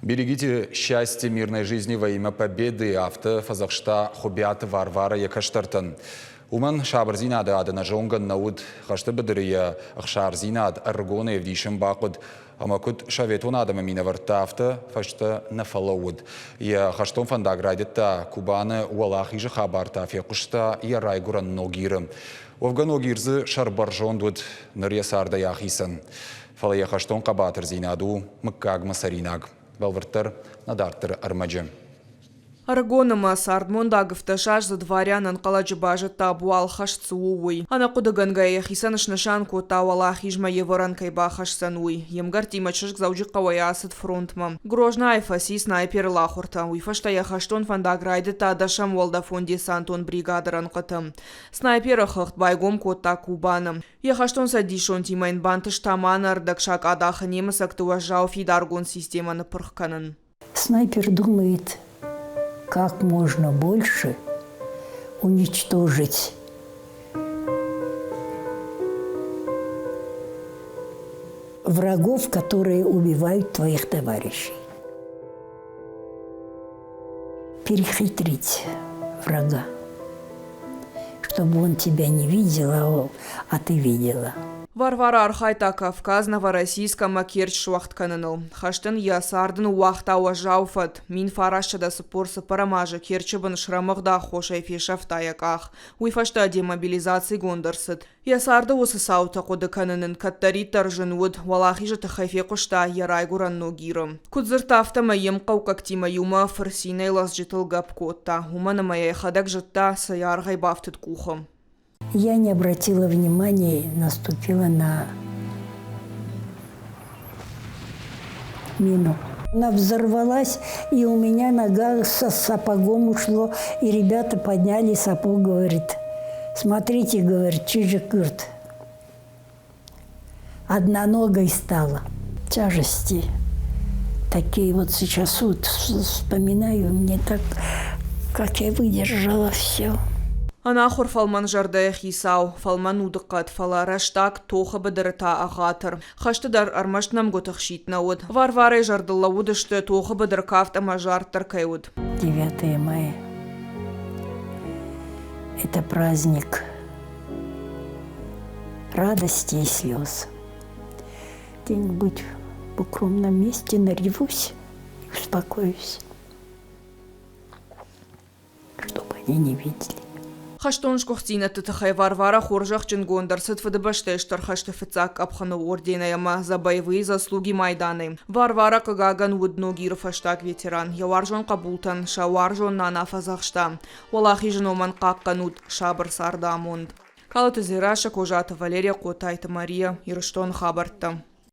Берегите счастье мирной жизни во имя победы. Фазахшта хобиаты Варвара Якаштартан. Уман шабрзинады адына жонган науд хашты бідірия ақшарзинад аргона евдишін бақыд. Амакуд шаветон адама минавартафты фашты нафалауд. Я хаштон фандаграйдетта Кубаны уалахижы хабартафия кушта я райгуран ногирым. Овган огирзы шарбаржондуд нырьясарда яхисан. Фалая хаштон қабатыр зинаду мыккаг масаринаг. Балвыртыр надартыр армаджы. Аргоныма сардмондагыфта шажзы дворянан қаладжы бажы табуал хашцы уй. Ана кудыгангая хисаныш нышанку тауала хижма еворан кайба хашсан уй. Емгар тимачышк заужы қавая асыд фронтма. Грожна айфаси снайпер лахурта. Уйфашта я хаштон фандаграйды та дашам волда фонди сантон бригадаран қытым. Снайпера хыхт байгом котта кубаным. Я хаштон садишон тимайн бантыш таманар дакшак адаха немысак туажау фидаргон системаны пырхканын. Снайпер думает, как можно больше уничтожить врагов, которые убивают твоих товарищей. Перехитрить врага, чтобы он тебя не видел, а ты видела. Варвара архайта Кавказ Новороссийска Керчь шуахтканыныл. Хаштын ясардын уақта уажауфат. Мин фарашчада сыпорсы парамажы Керчебін шрамығда хошай фешафтаяках. Уйфашта демобилизации гондырсыд. Ясарды осы саута қоды канынын каттари таржын уд. Валахижы тахайфе қошта ярайгуран ногирым. Кудзыртафта майым қаукактима юма фарсинай лас житыл гапкотта. Уманы мая хадак жытта саяргай бафтыд кухым. Я не обратила внимания, наступила на мину. Она взорвалась, и у меня нога со сапогом ушло, и ребята подняли сапог, говорит, смотрите, говорит, чижик, говорит, одноногой стала. Тяжести такие вот сейчас вот вспоминаю, мне так, как я выдержала все. Анахор фалман жардая хисау, фалман удыққат, фалараштак тоха бадырыта ағатыр. Хаштыдар армашнам готықшит науд. Варварай жардылла удышты тоха бадыркафт ама жартыр кайуд. 9 мая – это праздник радости и слез. Где-нибудь в укромном месте наревусь и успокоюсь, чтобы они не видели. Хаштонш кохтина тытахай Варвара хоржах чингондар сытфыдыбаштештар хаштыфыцак апхану орденаяма за боевые заслуги Майданы. Варвара кагаган удногир фаштак ветеран. Яваржон кабултан, шаваржон нана фазахшта. Валахижен оман какканут шабр сардамонд. Калаты зираша кожата Валерия Котайта Мария Ирштон хабарта.